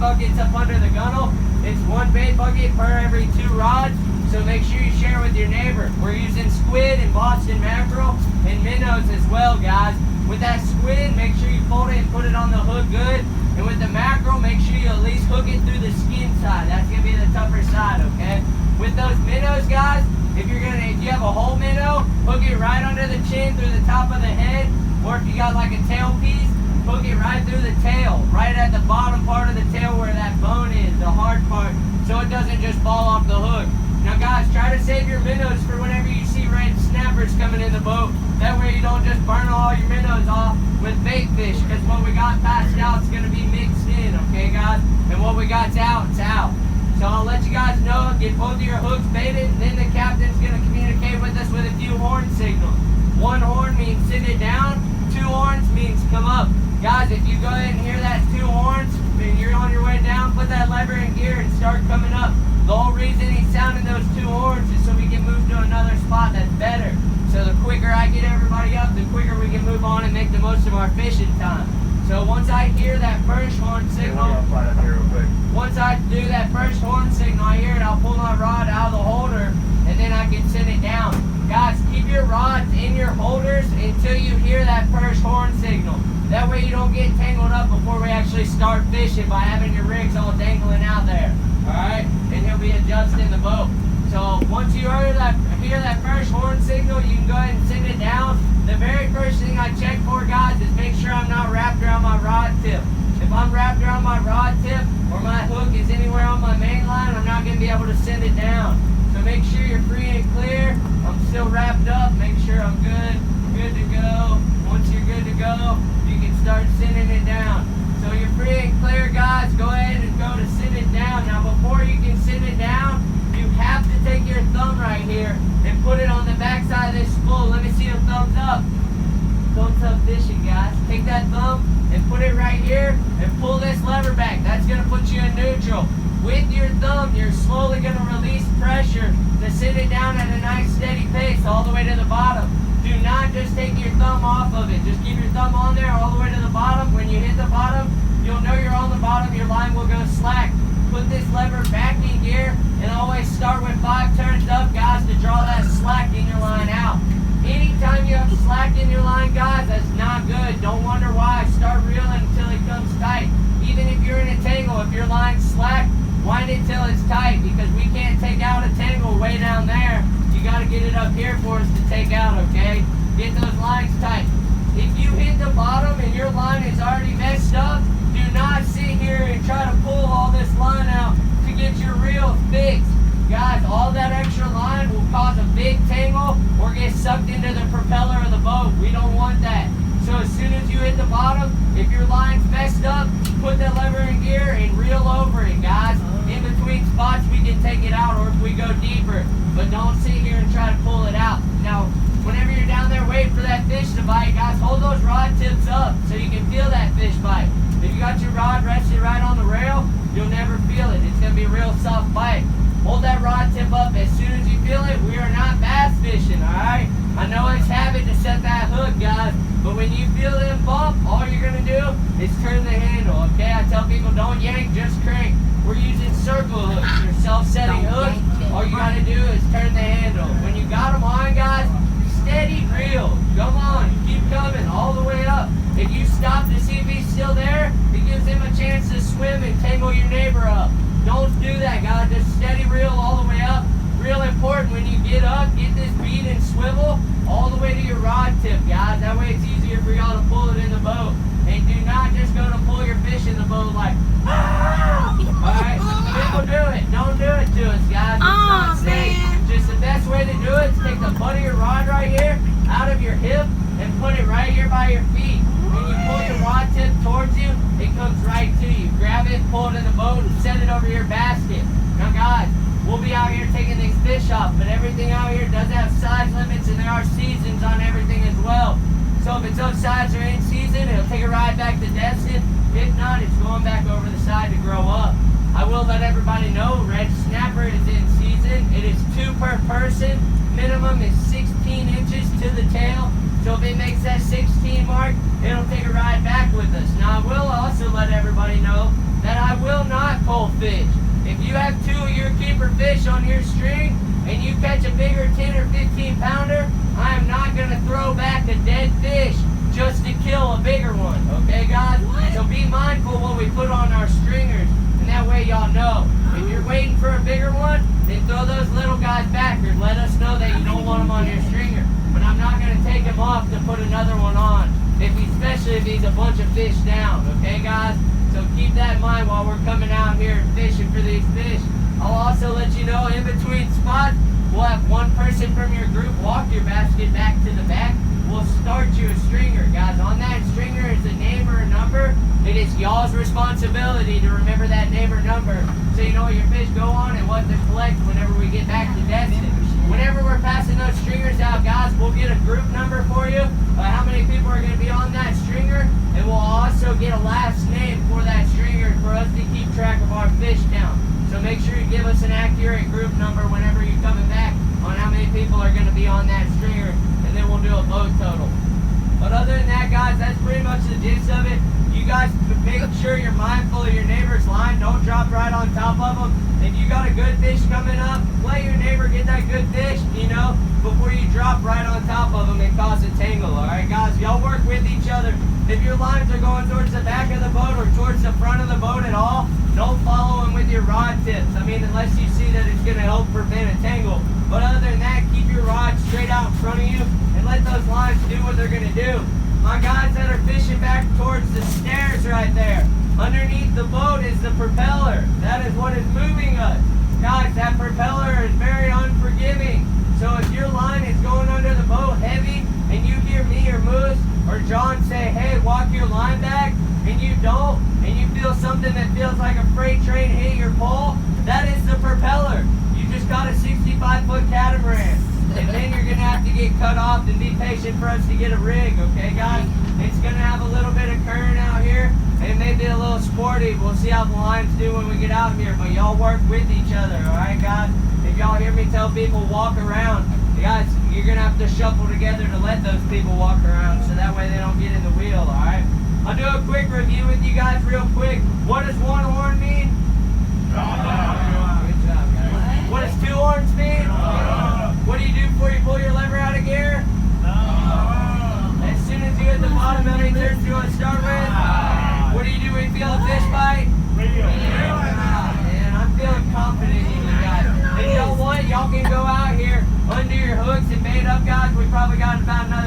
buckets up under the gunnel. It's 1 bait bucket per every 2 rods. So make sure you share with your neighbor. We're using squid and Boston mackerel and minnows as well, guys. With that squid, make sure you fold it and put it on the hook good. And with the mackerel, make sure you at least hook it through the skin side. That's gonna be the tougher side, okay? With those minnows, guys, if you have a whole minnow, hook it right under the chin through the top of the head. Or if you got like a tail piece, hook it right through the tail, right at the bottom part of the tail where that bone is, the hard part, so it doesn't just fall off the hook. Now guys, try to save your minnows for whenever you see red snappers coming in the boat. That way you don't just burn all your minnows off with bait fish, because what we got passed out is going to be mixed in, okay guys? And what we got's out, it's out. So I'll let you guys know, get both of your hooks baited, and then the captain's going to communicate with us with a few horn signals. 1 horn means send it down, 2 horns means come up. Guys, if you go ahead and hear that 2 horns, and you're on your way down, put that lever in gear and start coming up. The whole reason he's sounding those 2 horns is so we can move to another spot that's better. So the quicker I get everybody up, the quicker we can move on and make the most of our fishing time. So once I hear that first horn signal, once I do that first horn signal, I hear it, I'll pull my rod out of the holder and then I can send it down. Guys, keep your rods in your holders until you hear that first horn signal. That way you don't get tangled up before we actually start fishing by having your rigs all dangling out there. Alright? And he'll be adjusting the boat. So once you hear that first horn signal, you can go ahead and send it down. The very first thing I check for, guys, is make sure I'm not wrapped around my rod tip. If I'm wrapped around my rod tip or my hook is anywhere on my main line, I'm not going to be able to send it down. So make sure you're free and clear. I'm still wrapped up. Make sure I'm good to go. Once you're good to go, you can start sending it down. So you're free and clear, guys. Go ahead and go to send it down. Now before you can send it down, you have to take your thumb right here and put it on the back side of this spool. Let me see them thumbs up. Thumbs up fishing, guys. Take that thumb and put it right here and pull this lever back. That's going to put you in neutral. With your thumb, you're slowly going to release pressure to send it down at a nice steady pace all the way to the bottom. Do not just take your thumb off of it. Just keep your thumb on there all the way to the bottom. When you hit the bottom, you'll know you're on the bottom. Your line will go slack. Put this lever back in gear and always start with 5 turns up, guys, to draw that slack in your line out. Anytime you have slack in your line, guys, that's not good. Don't wonder why. Start reeling until it comes tight. Even if you're in a tangle, if your line's slack, wind it till it's tight, because we can't take out a tangle way down there. You got to get it up here for us to take out, okay? Get those lines tight. If you hit the bottom and your line is already messed up, do not sit here and try to pull all this line out to get your reel fixed. Guys, all that extra line will cause a big tangle or get sucked into the propeller of the boat. We don't want that. So as soon as you hit the bottom, if your line's messed up, put that lever in gear and reel over it, guys. In between spots, we can take it out, or if we go deeper. But don't sit here and try to pull it out. Now, whenever you're down there waiting for that fish to bite, guys, hold those rod tips up so you can feel that fish bite. If you got your rod rested right on the rail, you'll never feel it. It's going to be a real soft bite. Hold that rod tip up as soon as you feel it. We are not bass fishing, alright? I know it's habit to set that hook, guys, but when you feel them bump, all you're going to do is turn the handle, okay? I tell people don't yank, just crank. We're using circle hooks or self-setting hooks. All you got to do is turn the handle. When you got them on, guys, steady reel. Come on, keep coming all the way up. If you stop to see if he's still there, it gives him a chance to swim and tangle your neighbor up. Don't do that, guys. Just steady reel all the way up. Real important, when you get up, get this bead and swivel all the way to your rod tip, guys. That way it's easier for y'all to pull it in the boat. And do not just go to pull your fish in the boat like, ah! Alright? People do it. Don't do it to us, guys. It's not safe. Just the best way to do it is take the butt of your rod right here out of your hip and put it right here by your feet. When you pull your rod tip towards you, it comes right to you. Grab it, pull it in the boat, and set it over your basket. Now, guys, we'll be out here taking these fish off, but everything out here does have size limits, and there are seasons on everything as well. So if it's upsides or in season, it'll take a ride back to Destin. If not, it's going back over the side to grow up. I will let everybody know, red snapper is in season. It is 2 per person. Minimum is 16 inches to the tail. So if it makes that 16 mark, it'll take a ride back with us. Now I will also let everybody know that I will not fish. If you have 2 of your keeper fish on your string and you catch a bigger 10 or 15 pounder, I am not going to throw back a dead fish just to kill a bigger one. Okay, guys? So be mindful what we put on our stringers, and that way y'all know. If you're waiting for a bigger one, then throw those little guys back or let us know that you don't want them on your stringer. But I'm not going to take him off to put another one on, especially if he's a bunch of fish down. Okay, guys? So keep that in mind while we're coming out here and fishing for these fish. I'll also let you know, in between spots, we'll have one person from your group walk your basket back to the back. We'll start you a stringer, guys. On that stringer is a name or a number. It is y'all's responsibility to remember that name or number so you know what your fish go on and what to collect whenever we get back to Destin. Whenever we're passing those stringers out, guys, we'll get a group number for you, how many people are going to be on that stringer, and we'll also get a last name for that stringer for us to keep track of our fish count. So make sure you give us an accurate group number whenever you're coming back on how many people are going to be on that stringer, and then we'll do a boat total. But other than that, guys, that's pretty much the gist of it. You guys make sure you're mindful of your neighbor's line. Don't drop right on top of them. If you got a good fish coming up, let your neighbor get that good fish, you know, before you drop right on top of them and cause a tangle. All right, guys, y'all work with each other. If your lines are going towards the back of the boat or towards the front of the boat at all, don't follow them with your rod tips. I mean, unless you see that it's going to help prevent a tangle. But other than that, keep your rod straight out in front of you and let those lines do what they're going to do. My guys that are fishing back towards the stairs right there, underneath the boat is the propeller. That is what is moving us. Guys, that propeller is very unforgiving. So if your line is going under the boat heavy and you hear me or Moose or John say, hey, walk your line back, and you don't, and you feel something that feels like a freight train hit your pole, that is the propeller. You just got a 65-foot catamaran. And then you're going to have to get cut off and be patient for us to get a rig, okay, guys? It's going to have a little bit of current out here, and maybe a little sporty. We'll see how the lines do when we get out here, but y'all work with each other, all right, guys? If y'all hear me tell people walk around, guys, you're going to have to shuffle together to let those people walk around so that way they don't get in the wheel, all right? I'll do a quick review with you guys real quick. What does one horn mean? Good job, guys. What does 2 horns mean? What do you do before you pull your lever out of gear? As soon as you hit the bottom, how many turns do you want to start with? What do you do when you feel a fish bite? Man, I'm feeling confident in you guys. If y'all want, y'all can go out here under your hooks and bait up, guys. We probably got about another